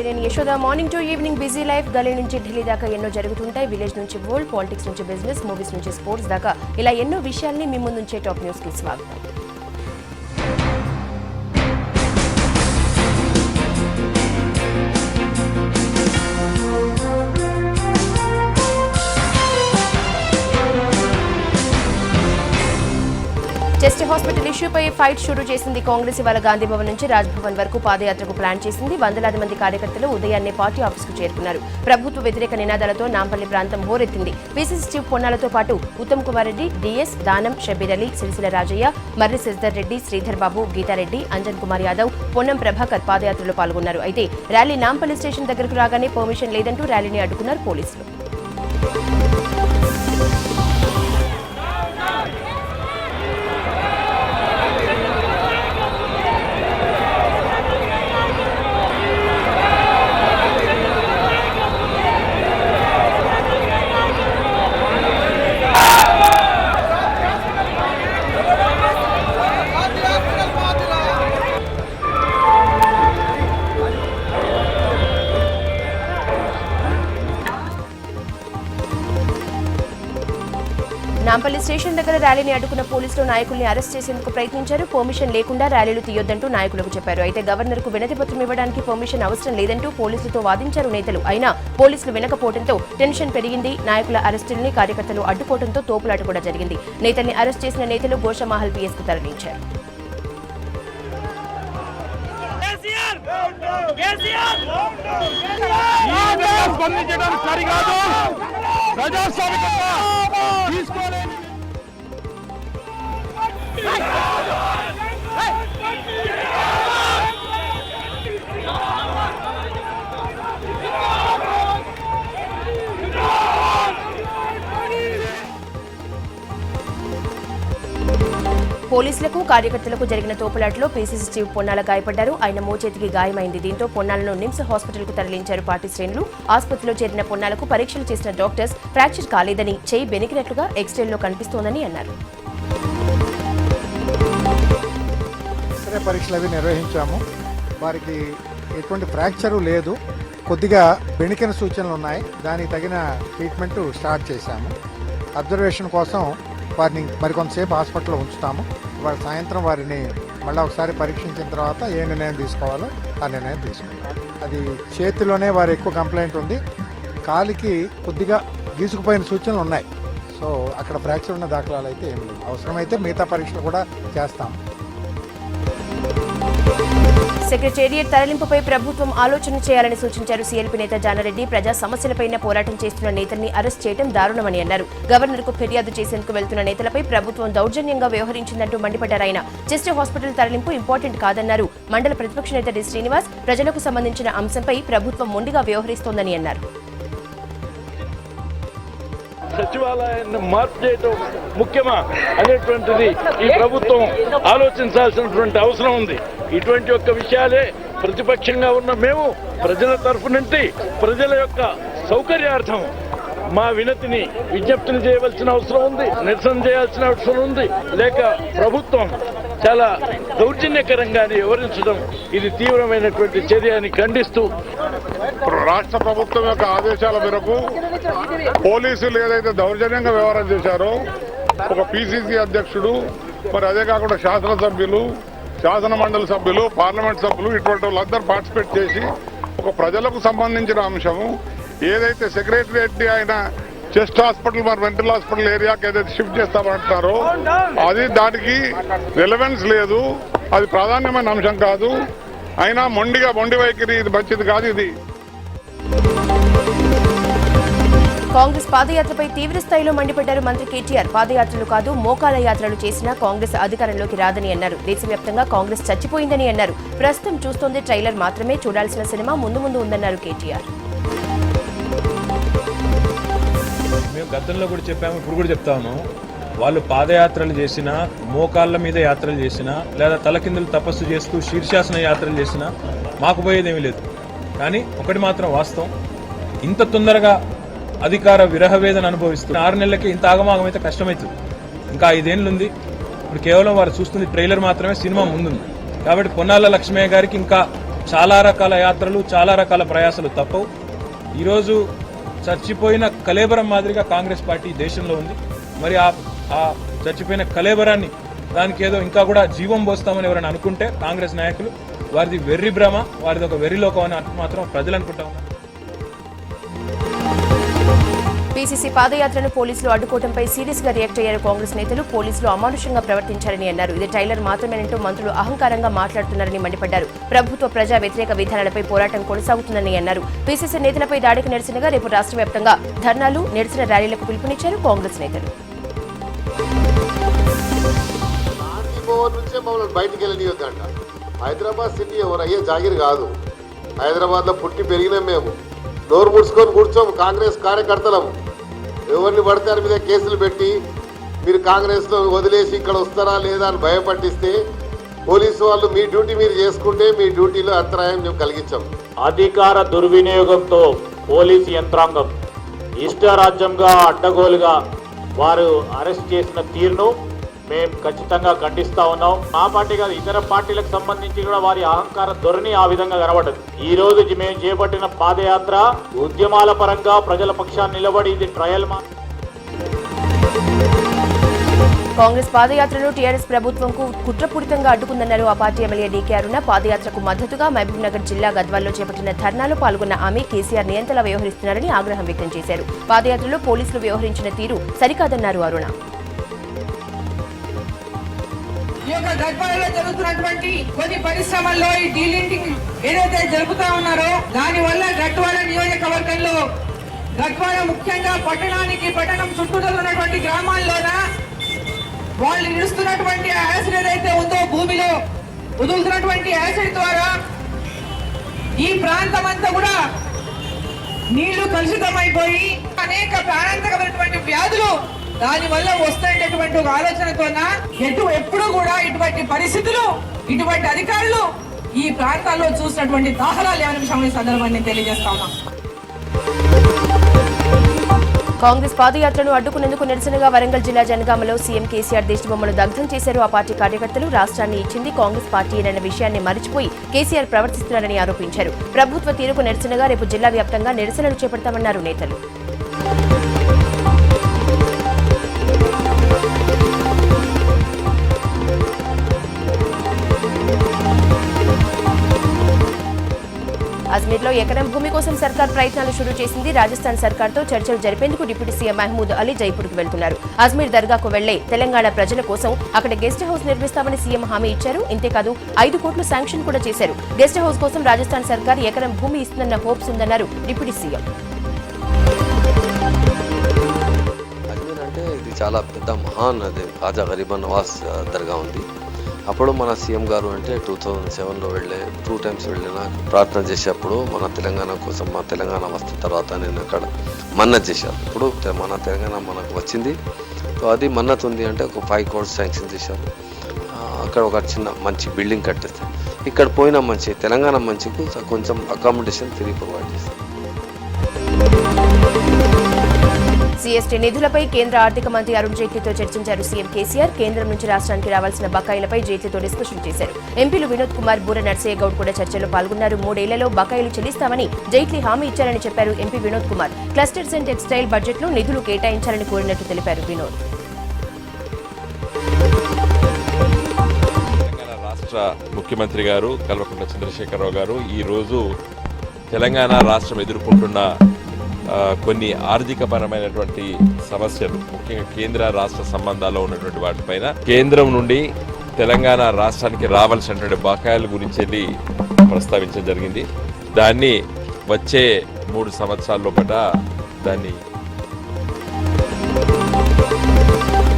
నేను Yashoda. Morning to evening busy life. గల్లీ నుంచి ఢిల్లీ దాకా ఎన్నో జరుగుతుంటాయి. విలేజ్ నుంచి వరల్డ్, పాలిటిక్స్ నుంచి బిజినెస్, మూవీస్ నుంచి స్పోర్ట్స్ దాకా ఇలా ఎన్నో విషయాల్ని మీ ముందుంచే టాప్ న్యూస్ కి స్వాగతం. చెస్ట్ హాస్పిటల్ ఇష్యూపై ఫైట్ షురూ చేసింది కాంగ్రెస్. ఇవాళ గాంధీ భవన్ నుంచి రాజ్ భవన్ వరకు పాదయాత్రకు ప్లాన్ చేసింది. వందలాది మంది కార్యకర్తలు ఉదయాన్నే పార్టీ ఆఫీసుకు చేరుకున్నారు. ప్రభుత్వ వ్యతిరేక నినాదాలతో నాంపల్లి ప్రాంతం హోరెత్తింది. పీసీసీ చీఫ్ పొన్నాలతో పాటు ఉత్తమ్ కుమార్ రెడ్డి, డిఎస్, దానం, షబీర్ అలీ, సిరిసిల్ల రాజయ్య, మర్రి శశిధర్ రెడ్డి, శ్రీధర్ బాబు, గీతారెడ్డి, అంజన్ కుమార్ యాదవ్, పొన్నం ప్రభాకర్ పాదయాత్రలో పాల్గొన్నారు. అయితే ర్యాలీ నాంపల్లి స్టేషన్ దగ్గరకు రాగానే పర్మిషన్ లేదంటూ ర్యాలీని అడ్డుకున్నారు పోలీసులు. నాంపల్లి స్టేషన్ దగ్గర ర్యాలీని అడ్డుకున్న పోలీసులు నాయకుల్ని అరెస్ట్ చేసేందుకు ప్రయత్నించారు. పర్మిషన్ లేకుండా ర్యాలీలు తీయొద్దంటూ నాయకులకు చెప్పారు. అయితే గవర్నర్కు వినతి పత్రం ఇవ్వడానికి పర్మిషన్ అవసరం లేదంటూ పోలీసులతో వాదించారు నేతలు. అయినా పోలీసులు వినకపోవడంతో టెన్షన్ పెరిగింది. నాయకుల అరెస్టుల్ని కార్యకర్తలు అడ్డుకోవడంతో తోపులాట కూడా జరిగింది. నేతల్ని అరెస్ట్ చేసిన నేతలు గోషామహల్ పిఎస్ కు తరలించారు. పోలీసులకు కార్యకర్తలకు జరిగిన తోపులాటలో పీసీసీ చీఫ్ పొన్నాల గాయపడ్డారు. ఆయన మోచేతికి గాయమైంది. దీంతో పొన్నాలను నిమ్స్ హాస్పిటల్ కు తరలించారు పార్టీ శ్రేణులు. ఆసుపత్రిలో చేరిన పొన్నాలకు పరీక్షలు చేసిన డాక్టర్స్ ఫ్రాక్చర్ కాలేదని, చేయి బెనికినట్లుగా ఎక్స్రేల్లో కనిపిస్తోందని అన్నారు. పరీక్షలు అవి నిర్వహించాము. వారికి ఎటువంటి ఫ్రాక్చరు లేదు. కొద్దిగా బెణికిన సూచనలు ఉన్నాయి. దానికి తగిన ట్రీట్మెంట్ స్టార్ట్ చేశాము. అబ్జర్వేషన్ కోసం వారిని మరికొంతసేపు హాస్పిటల్లో ఉంచుతాము. వారి సాయంత్రం వారిని మళ్ళీ ఒకసారి పరీక్షించిన తర్వాత ఏ నిర్ణయం తీసుకోవాలో ఆ నిర్ణయం తీసుకుంటాం. అది చేతిలోనే వారి ఎక్కువ కంప్లైంట్ ఉంది. కాలికి కొద్దిగా గీసుకుపోయిన సూచనలు ఉన్నాయి. సో అక్కడ ఫ్రాక్చర్ ఉన్న దాఖలాలు అయితే ఏమి లేవు. అవసరమైతే మిగతా పరీక్షలు కూడా చేస్తాం. సెక్రటేరియట్ తరలింపుపై ప్రభుత్వం ఆలోచన చేయాలని సూచించారు సీఎల్పీ నేత జానారెడ్డి. ప్రజా సమస్యలపై పోరాటం చేస్తున్న నేతల్ని అరెస్ట్ చేయడం దారుణమని అన్నారు. గవర్నర్కు ఫిర్యాదు చేసేందుకు వెళ్తున్న నేతలపై ప్రభుత్వం దౌర్జన్యంగా వ్యవహరించిందంటూ మండిపడ్డారు ఆయన. చెస్ట్ హాస్పిటల్ తరలింపు ఇంపార్టెంట్ కాదన్నారు. మండల ప్రతిపక్ష నేత డి శ్రీనివాస్ ప్రజలకు సంబంధించిన అంశంపై ప్రభుత్వం మొండిగా వ్యవహరిస్తోందని అన్నారు. సచివాలయాన్ని మార్పు చేయడం ముఖ్యమా అనేటువంటిది ఈ ప్రభుత్వం ఆలోచించాల్సినటువంటి అవసరం ఉంది. ఇటువంటి యొక్క విషయాలే ప్రతిపక్షంగా ఉన్న మేము ప్రజల తరఫు నుండి ప్రజల యొక్క సౌకర్యార్థం మా వినతిని విజ్ఞప్తిని చేయవలసిన అవసరం ఉంది. నిరసన చేయాల్సిన అవసరం ఉంది. లేక ప్రభుత్వం చాలా దౌర్జన్యకరంగా వ్యవహరించడం ఇది తీవ్రమైనటువంటి చర్య అని ఖండిస్తూ రాష్ట్ర ప్రభుత్వం యొక్క ఆదేశాల మేరకు పోలీసులు ఏదైతే దౌర్జన్యంగా వ్యవహారం చేశారో ఒక పీసీసీ అధ్యక్షుడు, మరి అదే కాకుండా శాసనసభ్యులు, శాసన మండలి సభ్యులు, పార్లమెంట్ సభ్యులు ఇటువంటి వాళ్ళందరూ పార్టిసిపేట్ చేసి ఒక ప్రజలకు సంబంధించిన అంశము ఏదైతే సెక్రటరియట్ ఆయన చెస్ట్ హాస్పిటల్ మరి మెంటల్ హాస్పిటల్ ఏరియాకి ఏదైతే షిఫ్ట్ చేస్తామంటున్నారో అది దానికి రిలవెన్స్ లేదు. అది ప్రాధాన్యమైన అంశం కాదు. అయినా మొండి వైఖరి ఇది మంచిది కాదు. ఇది కాంగ్రెస్ పాదయాత్రపై తీవ్ర స్థాయిలో మండిపడ్డారు మంత్రి కేటీఆర్. పాదయాత్రలు కాదు మోకాల యాత్రలు చేసినా కాంగ్రెస్ అధికారంలోకి రాదని అన్నారు. దేశవ్యాప్తంగా కాంగ్రెస్ చచ్చిపోయిందని అన్నారు. ప్రస్తుతం చూస్తోంది ట్రైలర్ మాత్రమే, చూడాల్సిన సినిమా ముందు ఉందన్నారు కేటీఆర్. మేము గతంలో కూడా చెప్పాము, ఇప్పుడు కూడా చెప్తాము. వాళ్ళు పాదయాత్రలు చేసినా, మోకాళ్ళ మీద యాత్రలు చేసినా, లేదా తలకిందులు తపస్సు చేస్తూ శీర్షాసన యాత్రలు చేసినా మాకు పోయేదేమీ లేదు. కానీ ఒకటి మాత్రం వాస్తవం, ఇంత తొందరగా అధికార విరహవేదన అనుభవిస్తున్న 6 నెలలకి ఇంత ఆగమాగం అయితే కష్టమవుతుంది. ఇంకా 5 ఏళ్ళు ఉంది. ఇప్పుడు కేవలం వారు చూస్తుంది ట్రైలర్ మాత్రమే, సినిమా ముందుంది. కాబట్టి పొన్నాల లక్ష్మయ్య గారికి ఇంకా చాలా రకాల యాత్రలు, చాలా రకాల ప్రయాసాలు తప్పవు. ఈరోజు చచ్చిపోయిన కలేబరం మాదిరిగా కాంగ్రెస్ పార్టీ దేశంలో ఉంది. మరి ఆ చచ్చిపోయిన కలేబరాన్ని దానికి ఏదో ఇంకా కూడా జీవం పోస్తామని ఎవరైనా అనుకుంటే కాంగ్రెస్ నాయకులు వారిది వెర్రి భ్రమ, వారిది ఒక వెర్రి లోకం అని మాత్రం ప్రజలు అనుకుంటా ఉన్నారు. పీసీసీ పాదయాత్రను పోలీసులు అడ్డుకోవడంపై సీరియస్ గా రియాక్ట్ అయ్యారు కాంగ్రెస్ నేతలు. పోలీసులు అమానుషంగా ప్రవర్తించారని అన్నారు. ఇది టైలర్ మాత్రమేనంటూ మంత్రులు అహంకారంగా మాట్లాడుతున్నారని మండిపడ్డారు. ప్రభుత్వ ప్రజా వ్యతిరేక విధానాలపై పోరాటం కొనసాగుతుందని అన్నారు. పీసీసీ నేతలపై దాడికి నిరసనగా రేపు రాష్ట్ర వ్యాప్తంగా ధర్నాలు, నిరసన ర్యాలీలకు పిలుపునిచ్చారు కాంగ్రెస్ నేతలు. బయటికి వెళ్ళనియొద్దంట. హైదరాబాద్ సిటీ ఎవరు అయ్యే జాగిరి కాదు. హైదరాబాద్ లో పుట్టి పెరిగిన మేము నోరు ముడుచుకొని కూర్చోము. కాంగ్రెస్ కార్యకర్తలము. ఎవరిని పడితే వారి మీద కేసులు పెట్టి మీరు కాంగ్రెస్ లో వదిలేసి ఇక్కడ వస్తారా లేదా అని భయపట్టిస్తే పోలీసు వాళ్ళు మీ డ్యూటీ మీరు చేసుకుంటే మీ డ్యూటీలో అంతరాయం మేము కలిగించాం. అధికార దుర్వినియోగంతో పోలీసు యంత్రాంగం ఇష్టరాజ్యంగా అడ్డగోలుగా వారు అరెస్ట్ చేసిన తీరును మేము ఖచ్చితంగా ఖండిస్తా ఉన్నాం. మా పార్టీ కాదు, ఇతర పార్టీలకు సంబంధించి కూడా వారి అహంకార ధోరణి ఆ విధంగా కనబడదు. ఈ రోజు మేము చేపట్టిన పాదయాత్ర ఉద్యమాల పరంగా ప్రజల పక్షాన్ని నిలబడి ఇది ట్రయల్. కాంగ్రెస్ పాదయాత్రను టీఆర్ఎస్ ప్రభుత్వంకు కుట్రపూరితంగా అడ్డుకుందన్నారు ఆ పార్టీ ఎమ్మెల్యే డీకే అరుణ. పాదయాత్రకు మద్దతుగా మహబూబ్నగర్ జిల్లా గద్వాల్లో చేపట్టిన ధర్నాలో పాల్గొన్న ఆమె కేసీఆర్ నియంతలా వ్యవహరిస్తున్నారని ఆగ్రహం వ్యక్తం చేశారు. పాదయాత్రలో పోలీసులు వ్యవహరించిన తీరు సరికాదన్నారు అరుణ. గద్వాలలో జరుగుతున్నటువంటి కొన్ని పరిశ్రమల్లో ఈ డీలింటింగ్ ఏదైతే జరుపుతా ఉన్నారో దాని వల్ల గద్వాల నియోజకవర్గంలో గద్వాల ముఖ్యంగా పట్టణం చుట్టూతో ఉన్నటువంటి గ్రామాల్లోన వాళ్ళు ఇస్తున్నటువంటి యాసిడ్ ఏదైతే ఉందో భూమిలో వదులుతున్నటువంటి యాసిడ్ ద్వారా ఈ ప్రాంతం అంతా కూడా నీళ్లు కలుషితమైపోయి అనేక ప్రాణాంతకమైనటువంటి వ్యాధులు దాని వల్ల వస్తున్నటువంటి ఒక ఆలోచనతో ఎప్పుడు కూడా ఇటువంటి పరిస్థితులు, ఇటువంటి అధికారులు ఈ ప్రాంతాల్లో చూసినటువంటి దాఖలాలు లేవని విషయం ఈ సందర్భాన్ని తెలియజేస్తా ఉన్నాం. కాంగ్రెస్ పాదయాత్రను అడ్డుకునేందుకు నిరసనగా వరంగల్ జిల్లా జనగామలో సీఎం కేసీఆర్ దిష్టిబొమ్మను దగ్ధం చేశారు ఆ పార్టీ కార్యకర్తలు. రాష్ట్రాన్ని ఇచ్చింది కాంగ్రెస్ పార్టీనన్న విషయాన్ని మరిచిపోయి కేసీఆర్ ప్రవర్తిస్తున్నారని ఆరోపించారు. ప్రభుత్వ తీరుకు నిరసనగా రేపు జిల్లా వ్యాప్తంగా నిరసనలు చేపడతామన్నారు నేతలు. అజ్మీర్లో ఎకరం భూమి కోసం సర్కార్ ప్రయత్నాలు షురూ చేసింది. రాజస్థాన్ సర్కార్తో చర్చలు జరిపేందుకు డిప్యూటీ సీఎం మహమూద్ అలీ జైపూర్కు వెళ్తున్నారు. అజ్మీర్ దర్గాకు వెళ్లే తెలంగాణ ప్రజల కోసం అక్కడ గెస్ట్ హౌస్ నిర్మిస్తామని సీఎం హామీ ఇచ్చారు. ఇంతేకాదు 5 కోట్లు శాంక్షన్ కూడా చేశారు. గెస్ట్ హౌస్ కోసం రాజస్థాన్ సర్కార్ ఎకరం భూమి ఇస్తుందన్న హోప్స్ ఉందన్నారు డిప్యూటీ సీఎం. అజ్మీర్ అంటే ఇది చాలా పెద్ద మహాన్ అది ఖాజా గరీబ్ నవాజ్ దర్గా ఉంది. అప్పుడు మన సీఎం గారు అంటే 2007లో 2 times వెళ్ళిన ప్రార్థన చేసేప్పుడు మన తెలంగాణ కోసం, మా తెలంగాణ వస్తున్న తర్వాత నేను అక్కడ మన్నత్ చేశాను. ఇప్పుడు మన తెలంగాణ మనకు వచ్చింది. సో అది మన్నత్ ఉంది అంటే ఒక 5 crores శాంక్షన్ చేశారు. అక్కడ ఒక చిన్న మంచి బిల్డింగ్ కట్టిస్తారు. ఇక్కడ పోయిన మంచి తెలంగాణ మంచికు కొంచెం అకామిడేషన్ ఫ్రీ ప్రొవైడ్ చేస్తారు. జీఎస్టీ నిధులపై కేంద్ర ఆర్థిక మంత్రి అరుణ్ జైట్లీతో చర్చించారు సీఎం కేసీఆర్. కేంద్రం నుంచి రాష్ట్రానికి రావాల్సిన బకాయిలపై జైట్లీతో డిస్కషన్ చేశారు. ఎంపీలు వినోద్ కుమార్, బూర నర్సయ్య గౌడ్ కూడా చర్చలో పాల్గొన్నారు. 3 ఏళ్లలో బకాయిలు చెల్లిస్తామని జైట్లీ హామీ ఇచ్చారని చెప్పారు MP Vinod Kumar. Clusters and textile బడ్జెట్లో నిధులు కేటాయించాలని కోరినట్టు తెలిపారు వినోద్. తెలంగాణ రాష్ట్ర ముఖ్యమంత్రి గారు కల్వకుంట్ల చంద్రశేఖరరావు గారు ఈరోజు తెలంగాణ రాష్ట్రం ఎదుర్కొంటున్న కొన్ని ఆర్థికపరమైనటువంటి సమస్యలు, ముఖ్యంగా కేంద్ర రాష్ట్ర సంబంధాల్లో ఉన్నటువంటి వాటిపైన కేంద్రం నుండి తెలంగాణ రాష్ట్రానికి రావాల్సినటువంటి బకాయిల గురించి ప్రస్తావించడం జరిగింది. దాన్ని వచ్చే 3 సంవత్సరాల లోపల దాన్ని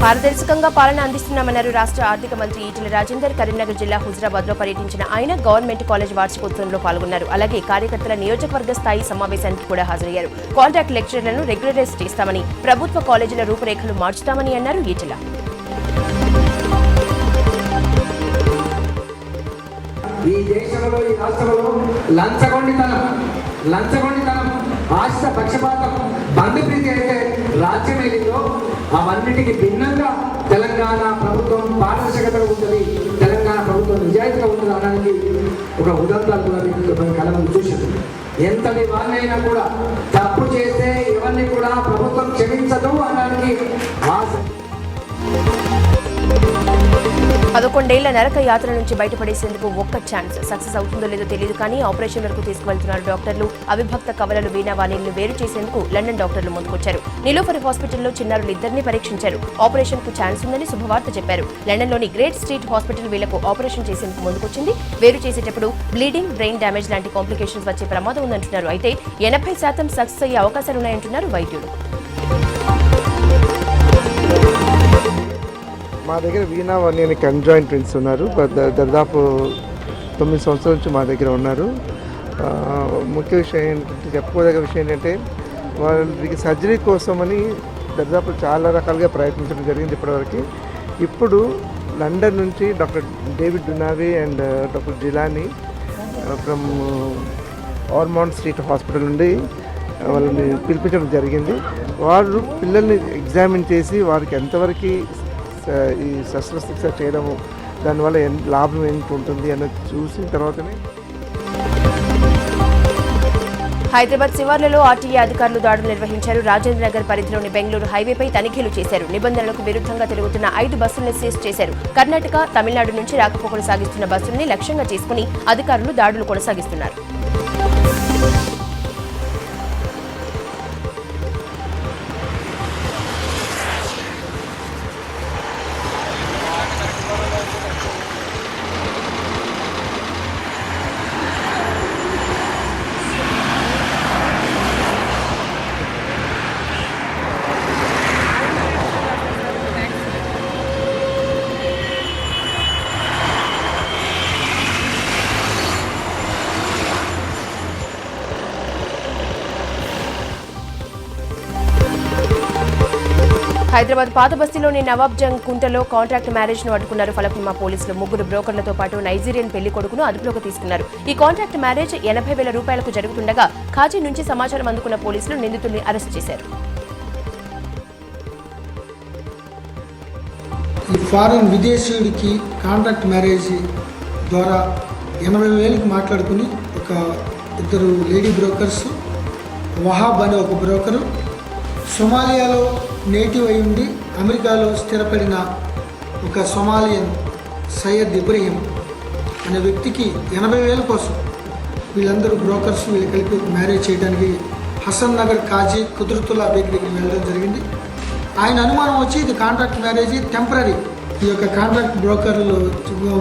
పారదర్శకంగా పాలన అందిస్తున్నామన్నారు రాష్ట్ర ఆర్థిక మంత్రి ఈటెల రాజేందర్. కరీంనగర్ జిల్లా హుజరాబాద్ లో పర్యటించిన ఆయన గవర్నమెంట్ కాలేజ్ వార్షికోత్సవంలో పాల్గొన్నారు. అలాగే కార్యకర్తల నియోజకవర్గ స్థాయి సమావేశానికి కూడా హాజరయ్యారు. కాంట్రాక్ట్ లెక్చరర్లను రెగ్యులరైజ్ చేస్తామని, ప్రభుత్వ కాలేజీల రూపురేఖలు మార్చుతామని అన్నారు ఈటెల. ఈ దేశంలో, ఈ రాష్ట్రంలో లంచగొండితనం, ఆశ, పక్షపాతం, బంధుప్రీతి అయితే రాజ్యం ఏలిందో అవన్నిటికీ భిన్నంగా తెలంగాణ ప్రభుత్వం పారదర్శకత ఉంటుంది. తెలంగాణ ప్రభుత్వం నిజాయితీగా ఉంటుంది అనడానికి ఒక ఉదాహరణ కూడా మీకు కళ ముందు చూసింది. ఎంతటి వారినైనా కూడా తప్పు చేస్తే ఎవరిని కూడా ప్రభుత్వం క్షమించదు అనడానికి 11 నరక యాత్ర నుంచి బయటపడేసేందుకు ఒక్క ఛాన్స్. సక్సెస్ అవుతుందో లేదో తెలియదు కానీ ఆపరేషన్ వరకు తీసుకువెళ్తున్నారు డాక్టర్లు. అవిభక్త కవలలు వీణావాణిల్ని వేరు చేసేందుకు లండన్ డాక్టర్లు ముందుకొచ్చారు. నిలోఫర్ హాస్పిటల్లో చిన్నారులిద్దరిని పరీక్షించారు. ఆపరేషన్ కు ఛాన్స్ ఉందని శుభవార్త చెప్పారు. లండన్లోని గ్రేట్ స్ట్రీట్ హాస్పిటల్ వీళ్లకు ఆపరేషన్ చేసేందుకు ముందుకొచ్చింది. వేరు చేసేటప్పుడు బ్లీడింగ్, బ్రెయిన్ డ్యామేజ్ లాంటి కాంప్లికేషన్స్ వచ్చే ప్రమాదం ఉందంటున్నారు. అయితే 80% సక్సెస్ అయ్యే అవకాశాలున్నాయంటున్నారు వైద్యులు. మా దగ్గర వీణావాణి అని కంజాయింట్ ట్విన్స్ ఉన్నారు. దాదాపు 9 సంవత్సరాల నుంచి మా దగ్గర ఉన్నారు. ముఖ్య విషయం ఏంటంటే, చెప్పుకోదగ్గ విషయం ఏంటంటే, వాళ్ళకి సర్జరీ కోసమని దాదాపు చాలా రకాలుగా ప్రయత్నించడం జరిగింది ఇప్పటివరకు. ఇప్పుడు లండన్ నుంచి doctor David Dunavy and doctor Jilani from Ormond street hospital నుండి వాళ్ళని పిలిపించడం జరిగింది. వాళ్ళు పిల్లల్ని ఎగ్జామిన్ చేసి వారికి ఎంతవరకు ఈ శస్త్రచికిత్స చేయడము దానివల్ల లాభం ఏంటి ఉంటుంది అన్నది చూసిన తర్వాతనే. హైదరాబాద్ శివార్లలో ఆర్టీఏ అధికారులు దాడులు నిర్వహించారు. రాజేంద్ర నగర్ పరిధిలోని బెంగళూరు హైవేపై తనిఖీలు చేశారు. నిబంధనలకు విరుద్ధంగా తిరుగుతున్న 5 బస్సులను సీజ్ చేశారు. కర్ణాటక, తమిళనాడు నుంచి రాకపోకలు సాగిస్తున్న బస్సుల్ని లక్ష్యంగా చేసుకుని అధికారులు దాడులు కొనసాగిస్తున్నారు. హైదరాబాద్ పాత బస్తీలోని నవాబ్ జంగ్ కుంటలో కాంట్రాక్ట్ మ్యారేజ్ ను అడ్డుకున్నారు ఫలక్నుమా పోలీసులు. 3 బ్రోకర్లతో పాటు నైజీరియన్ పెళ్లి కొడుకును అదుపులోకి తీసుకున్నారు. ఈ కాంట్రాక్ట్ మ్యారేజ్ 80,000 రూపాయలకు జరుగుతుండగా ఖాజీ నుంచి సమాచారం అందుకున్న పోలీసులు నిందితుల్ని అరెస్ట్ చేశారు. ఈ ఫారెన్ విదేశీయుడికి కాంట్రాక్ట్ మ్యారేజ్ ద్వారా 80,000కి మాట్లాడుకుని ఒక 2 లేడీ బ్రోకర్స్, వహాబ్ అనే ఒక బ్రోకరు, సొమాలియాలో నేటివ్ అయి ఉండి అమెరికాలో స్థిరపడిన ఒక సొమాలియన్ సయ్యద్ ఇబ్రహీం అనే వ్యక్తికి 80,000 కోసం వీళ్ళందరూ బ్రోకర్స్ వీళ్ళు కలిపి మ్యారేజ్ చేయడానికి హసన్ నగర్ కాజీ కుదురుతుల్లా బేక్ దగ్గరికి వెళ్ళడం జరిగింది. ఆయన అనుమానం వచ్చి ఇది కాంట్రాక్ట్ మ్యారేజ్ టెంపరీ. ఈ యొక్క కాంట్రాక్ట్ బ్రోకర్లు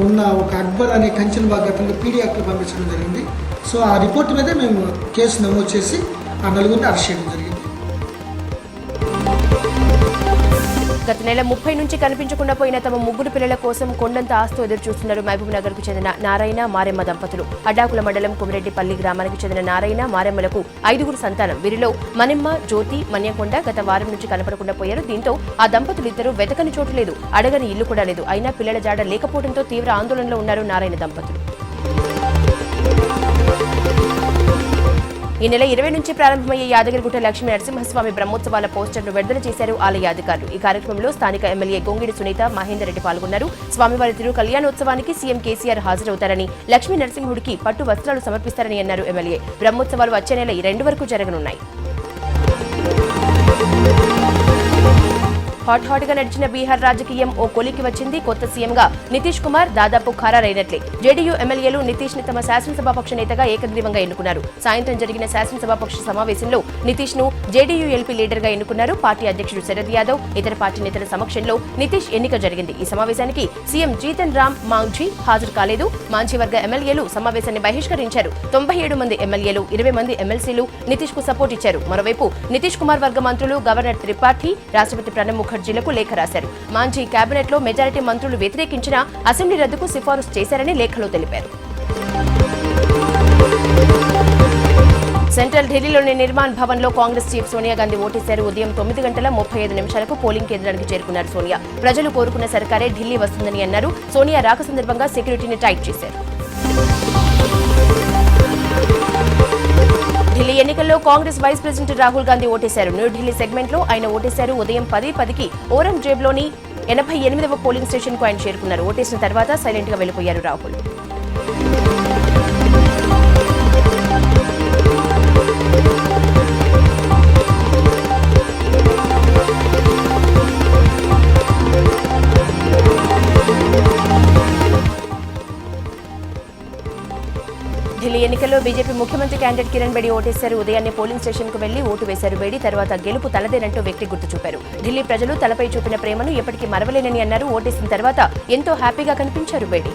ఉన్న ఒక అక్బర్ అనే కంచెన్ బాగ్ అతను పీడీ యాక్ట్లు పంపించడం జరిగింది. సో ఆ రిపోర్ట్ మీద మేము కేసు నమోదు చేసి ఆ 4గురిని అరెస్ట్ చేయడం జరిగింది. గత నెల 30 నుంచి కనిపించకుండా పోయిన తమ 3 పిల్లల కోసం కొండంత ఆస్తో ఎదురు చూస్తున్నారు మహబూబ్ నగర్ కు చెందిన నారాయణ, మారెమ్మ దంపతులు. అడ్డాకుల మండలం కుమిరెడ్డిపల్లి గ్రామానికి చెందిన నారాయణ, మారెమ్మలకు 5గురు సంతానం. వీరిలో మనిమ్మ, జ్యోతి, మన్యకొండ గత వారం నుంచి కనపడకుండా పోయారు. దీంతో ఆ దంపతులిద్దరూ వెతకని చోటు లేదు, అడగని ఇల్లు కూడా లేదు. అయినా పిల్లల జాడ లేకపోవడంతో తీవ్ర ఆందోళనలో ఉన్నారు నారాయణ దంపతులు. ఈ నెల 20 నుంచి ప్రారంభమయ్యే యాదగిరిగుట్ట లక్ష్మీ నరసింహస్వామి బ్రహ్మోత్సవాల పోస్టర్ను విడుదల చేశారు ఆలయ అధికారులు. ఈ కార్యక్రమంలో స్థానిక ఎమ్మెల్యే గొంగిడి సునీత, మహేందర్ రెడ్డి పాల్గొన్నారు. స్వామివారి తిరు కళ్యాణోత్సవానికి సీఎం కేసీఆర్ హాజరవుతారని, లక్ష్మీ నరసింహుడికి పట్టు వస్త్రాలు సమర్పిస్తారని అన్నారు ఎమ్మెల్యే. బ్రహ్మోత్సవాలు వచ్చే నెల 2 వరకు జరగనున్నాయి. హాట్ గా నడిచిన బీహార్ రాజకీయం ఓ కొలికి వచ్చింది. కొత్త సీఎంగా నితీష్ కుమార్ దాదాపు ఖరారైనట్లే. జేడీయూ ఎమ్మెల్యేలు నితీష్ ని తమ శాసనసభాపక్ష నేతగా ఏకగ్రీవంగా ఎన్నుకున్నారు. సాయంత్రం జరిగిన శాసనసభాపక్ష సమావేశంలో నితీష్ ను జేడీయూ ఎల్పీ లీడర్ గా ఎన్నుకున్నారు. పార్టీ అధ్యక్షుడు శరద్ యాదవ్, ఇతర పార్టీ నేతల సమక్షంలో నితీష్ ఎన్నిక జరిగింది. ఈ సమావేశానికి సీఎం జీతన్ రామ్ మాంఝీ హాజరు కాలేదు. మాంఝీ వర్గ ఎమ్మెల్యేలు సమావేశాన్ని బహిష్కరించారు. 97 మంది ఎమ్మెల్యేలు, 20 మంది ఎమ్మెల్సీలు నితీష్ కు సపోర్ట్ ఇచ్చారు. మరోవైపు నితీష్ కుమార్ వర్గ మంత్రులు గవర్నర్ త్రిపాఠి, రాష్ట్రపతి ప్రణబ్ ముఖర్జీలకు లేఖ రాశారు. మాంఝీ కేబినెట్ లో మెజారిటీ మంత్రులు వ్యతిరేకించిన అసెంబ్లీ రద్దుకు సిఫారసు చేశారని లేఖలో తెలిపారు. సెంట్రల్ ఢిల్లీలోని నిర్మాణ్ భవన్ లో కాంగ్రెస్ చీఫ్ సోనియా గాంధీ ఓటేశారు. ఉదయం 9:35 పోలింగ్ కేంద్రానికి చేరుకున్నారు సోనియా. ప్రజలు కోరుకున్న సర్కారే ఢిల్లీ వస్తుందని అన్నారు. సోనియా రాక సందర్భంగా సెక్యూరిటీని టైట్ చేశారు. ఢిల్లీ ఎన్నికల్లో కాంగ్రెస్ వైస్ ప్రెసిడెంట్ రాహుల్ గాంధీ ఓటేశారు. న్యూఢిల్లీ సెగ్మెంట్ లో ఆయన ఓటేశారు. ఉదయం 10:10కి ఔరంగజేబ్లోని 88వ పోలింగ్ స్టేషన్ కు ఆయన చేరుకున్నారు. ఓటేసిన తర్వాత సైలెంట్ గా వెళ్లిపోయారు రాహుల్. ఢిల్లీ ఎన్నికల్లో బీజేపీ ముఖ్యమంత్రి క్యాండిడేట్ కిరణ్ బేడి ఓటేశారు. ఉదయాన్నే పోలింగ్ స్టేషన్ కు వెళ్లి ఓటు వేశారు బేడి. తర్వాత గెలుపు తలదేనంటూ వ్యక్తి గుర్తు చూపారు. ఢిల్లీ ప్రజలు తలపై చూపిన ప్రేమను ఎప్పటికీ మరవలేనని అన్నారు. ఓటేసిన తర్వాత ఎంతో హ్యాపీగా కనిపించారు బేడి.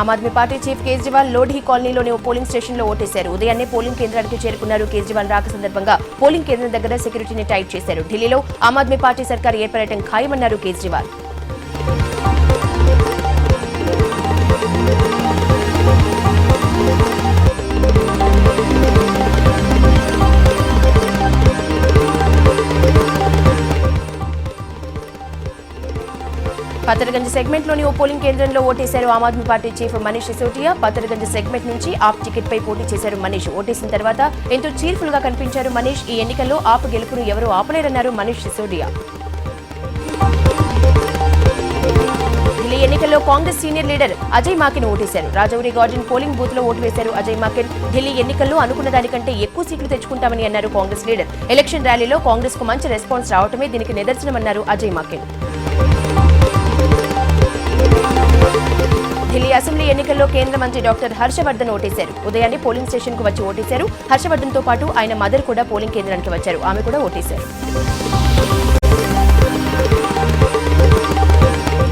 ఆమ్ ఆద్మీ పార్టీ చీఫ్ కేజ్రీవాల్ లోఢీ కాలనీలోని ఓ పోలింగ్ స్టేషన్ లో ఓటేశారు. ఉదయాన్నే పోలింగ్ కేంద్రానికి చేరుకున్నారు. కేజ్రీవాల్ రాక సందర్భంగా పోలింగ్ కేంద్రం దగ్గర సెక్యూరిటీని టైట్ చేశారు. ఢిల్లీలో ఆమ్ ఆద్మీ పార్టీ సర్కార్ ఏర్పడటం ఖాయమన్నారు కేజ్రీవాల్. పతర్గంజ్ సెగ్మెంట్ లోని ఓ పోలింగ్ కేంద్రంలో ఓటేశారు Aam Aadmi Party chief Manish Sisodia. Patparganj segment నుంచి ఆప్ టికెట్ పై పోటీ చేశారు మనీష్. ఓటేసిన తర్వాత ఎంతో చీర్ఫుల్ గా కనిపించారు మనీష్. ఈ ఎన్నికల్లో ఆప్ గెలుపును ఎవరూ ఆపలేరన్నారు మనీష్ సిసోడియా. ఢిల్లీ ఎన్నికల్లో కాంగ్రెస్ సీనియర్ లీడర్ అజయ్ మాకెన్ ఓటేశారు. రాజౌరి గార్డెన్ పోలింగ్ బూత్ లో ఓటు వేశారు అజయ్ మాకెన్. ఢిల్లీ ఎన్నికల్లో అనుకున్న దానికంటే ఎక్కువ సీట్లు తెచ్చుకుంటామని అన్నారు కాంగ్రెస్ లీడర్. ఎలక్షన్ ర్యాలీలో కాంగ్రెస్ కు మంచి రెస్పాన్స్ రావటమే దీనికి నిదర్శనమన్నారు అజయ్ మాకెన్. ఢిల్లీ అసెంబ్లీ ఎన్నికల్లో కేంద్ర మంత్రి డాక్టర్ హర్షవర్ధన్ ఓటేశారు. ఉదయాన్నే పోలింగ్ స్టేషన్ కు వచ్చి ఓటేశారు. హర్షవర్ధన్ తో పాటు ఆయన మదర్ కూడా పోలింగ్ కేంద్రానికి వచ్చారు. ఆమె కూడా ఓటేశారు.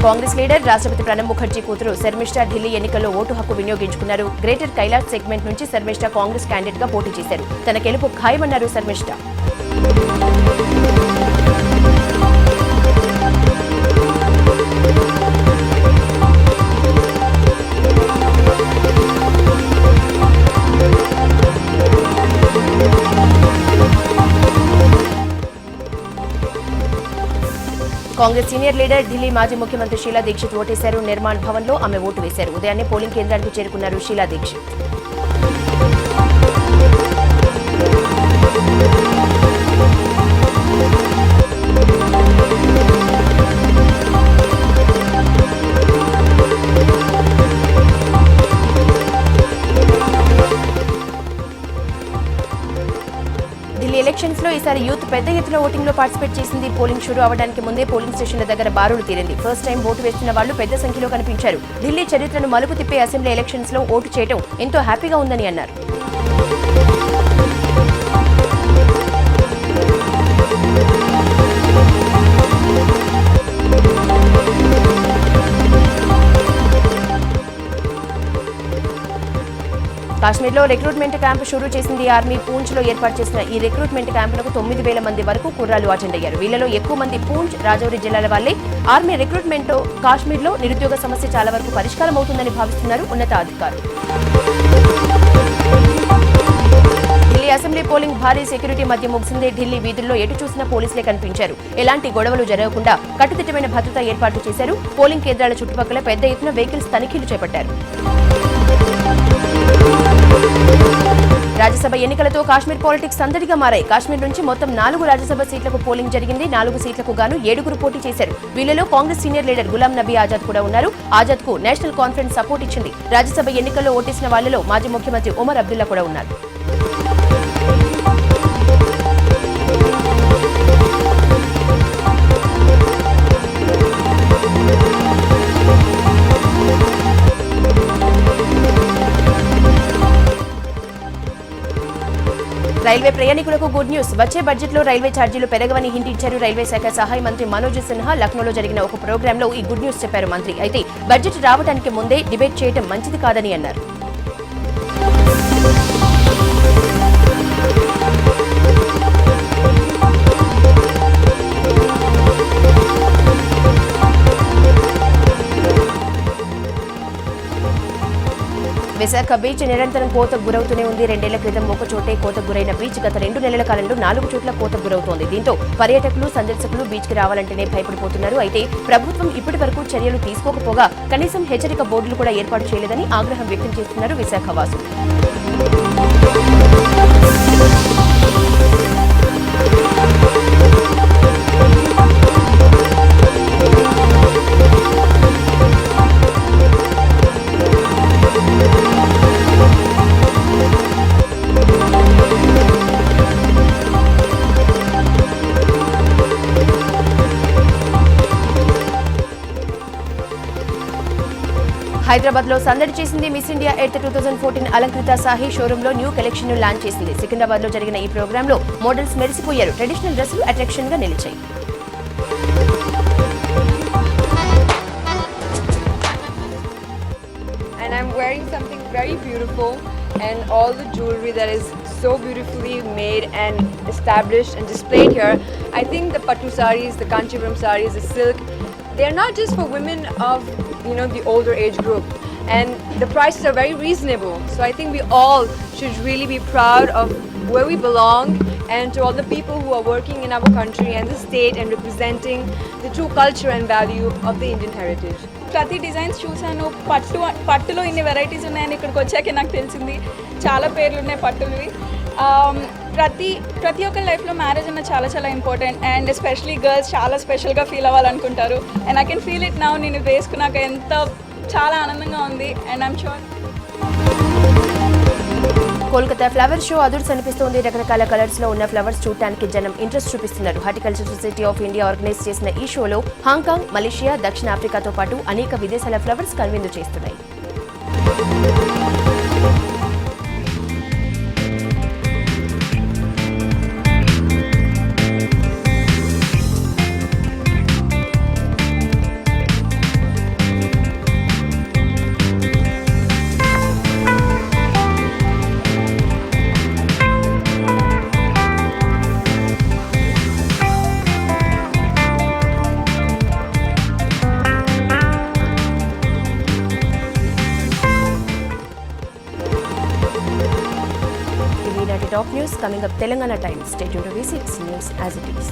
కాంగ్రెస్ లీడర్ రాష్ట్రపతి ప్రణబ్ ముఖర్జీ కూతురు శర్మిష్ఠా ఢిల్లీ ఎన్నికల్లో ఓటు హక్కు వినియోగించుకున్నారు. గ్రేటర్ కైలాష్ సెగ్మెంట్ నుంచి శర్మిష్ఠా కాంగ్రెస్ క్యాండిడేట్ గా పోటీ చేశారు. తన గెలుపు ఖాయమన్నారు శర్మిష్ఠా. కాంగ్రెస్ సీనియర్ లీడర్ ఢిల్లీ మాజీ ముఖ్యమంత్రి షీలా దీక్షిత్ ఓటేశారు. నిర్మాణ్ భవన్ లో ఆమె ఓటు వేశారు. ఉదయాన్నే పోలింగ్ కేంద్రానికి చేరుకున్నారు షీలా దీక్షిత్. ఎలక్షన్స్ లో ఈసారి యూత్ పెద్ద ఎత్తున ఓటింగ్ లో పార్టిసిపేట్ చేసింది. పోలింగ్ షురూ అవడానికి ముందే పోలింగ్ స్టేషన్ల దగ్గర బారులు తీరింది. ఫస్ట్ టైం ఓటు వేస్తున్న వాళ్లు పెద్ద సంఖ్యలో కనిపించారు. ఢిల్లీ చరిత్రను మలుపు తిప్పే అసెంబ్లీ ఎలక్షన్స్ లో ఓటు చేయడం ఎంతో హ్యాపీగా ఉందని అన్నారు. కాశ్మీర్లో రిక్రూట్మెంట్ క్యాంపు షురూ చేసింది ఆర్మీ. పూంచ్ లో ఏర్పాటు చేసిన ఈ రిక్రూట్మెంట్ క్యాంపులకు 9,000 మంది వరకు కుర్రాళ్లు అటెండ్ అయ్యారు. వీళ్లలో ఎక్కువ మంది పూంచ్, రాజౌరి జిల్లాల వాళ్లే. ఆర్మీ రిక్రూట్మెంట్ కాశ్మీర్లో నిరుద్యోగ సమస్య చాలా వరకు పరిష్కారం అవుతుందని భావిస్తున్నారు ఉన్నతాధికారులు. ఢిల్లీ అసెంబ్లీ పోలింగ్ భారీ సెక్యూరిటీ మధ్య ముగిసింది. ఢిల్లీ వీధుల్లో ఎటు చూసినా పోలీసులే కనిపించారు. ఎలాంటి గొడవలు జరగకుండా కట్టుదిట్టమైన భద్రతా ఏర్పాట్లు చేశారు. పోలింగ్ కేంద్రాల చుట్టుపక్కల పెద్ద ఎత్తున వెహికల్స్ తనిఖీలు చేపట్టారు. రాజ్యసభ ఎన్నికలతో కాశ్మీర్ పాలిటిక్స్ సందడిగా మారాయి. కాశ్మీర్ నుంచి మొత్తం 4 రాజ్యసభ సీట్లకు పోలింగ్ జరిగింది. 4 సీట్లకు గాను 7 పోటీ చేశారు. వీళ్లలో కాంగ్రెస్ సీనియర్ లీడర్ గులాం నబీ ఆజాద్ కూడా ఉన్నారు. ఆజాద్ కు నేషనల్ కాన్ఫరెన్స్ సపోర్ట్ ఇచ్చింది. రాజ్యసభ ఎన్నికల్లో ఓటేసిన వాళ్లలో మాజీ ముఖ్యమంత్రి ఒమర్ అబ్దుల్లా కూడా ఉన్నారు. రైల్వే ప్రయాణికులకు గుడ్ న్యూస్. వచ్చే బడ్జెట్ లో రైల్వే ఛార్జీలు పెరగవని హింట్ ఇచ్చారు రైల్వే శాఖ సహాయ మంత్రి మనోజ్ సిన్హా. లక్నోలో జరిగిన ఒక ప్రోగ్రామ్ లో ఈ గుడ్ న్యూస్ చెప్పారు మంత్రి. అయితే బడ్జెట్ రావడానికి ముందే డిబేట్ చేయడం మంచిది కాదని అన్నారు. విశాఖ బీచ్ నిరంతరం కోతకు గురవుతూనే ఉంది. 2 ఏళ్ల క్రితం ఒక చోటే కోతకు గురైన బీచ్ గత 2 నెలల కాలంలో 4 చోట్ల కోతకు గురవుతోంది. దీంతో పర్యాటకులు, సందర్శకులు బీచ్ కి రావాలంటేనే భయపడిపోతున్నారు. అయితే ప్రభుత్వం ఇప్పటి వరకు చర్యలు తీసుకోకపోగా కనీసం హెచ్చరిక బోర్డులు కూడా ఏర్పాటు చేయలేదని ఆగ్రహం వ్యక్తం చేస్తున్నారు విశాఖ వాసులు. హైదరాబాద్ లో సందడి చేసింది miss India earth 2014 Alankrita Sahi showroom లో న్యూ కలెక్షన్ ను లాంచ్ చేసింది. సికింద్రాబాద్ లో జరిగిన ఈ ప్రోగ్రామ్ లో మోడల్స్ మెరిసిపోయారు. ట్రెడిషనల్ డ్రెస్సులు అట్రాక్షన్ గా నిలిచాయి. And I'm wearing something very beautiful, and all the jewelry that is so beautifully made and established and displayed here. I think the pattu sarees, the kanchipuram sarees, the silk, they're not just for women of the older age group, and the prices are very reasonable. So I think we all should really be proud of where we belong, and to all the people who are working in our country and the state and representing the true culture and value of the Indian heritage. ప్రతి designs చూసాను. పట్టులో ఇన్ని varieties ఉన్నాయని ఇక్కడికి వచ్చాక నాకు తెలిసింది. చాలా పేర్లు ఉన్నాయి పట్టువి. ప్రతి ఒక్క లైఫ్లో మ్యారేజ్ అన్న చాలా చాలా ఇంపార్టెంట్, అండ్ ఎస్పెషలీ గర్ల్స్ చాలా స్పెషల్గా ఫీల్ అవ్వాలనుకుంటారు. And I can feel it now. నేను వేసుకున్నాక చాలా ఆనందంగా ఉంది. And I'm sure Kolkata flower show అదుర్స్ అనిపిస్తోంది. రకరకాల కలర్స్ లో ఉన్న ఫ్లవర్స్ చూడటానికి జనం ఇంట్రెస్ట్ చూపిస్తున్నారు. Horticulture society of India organise చేసిన ఈ షోలో హాంకాంగ్, మలేషియా, దక్షిణ ఆఫ్రికాతో పాటు అనేక విదేశాల ఫ్లవర్స్ కనువిందు చేస్తున్నాయి. Top news coming up. Telangana Times. Stay tuned to V6 News as it is.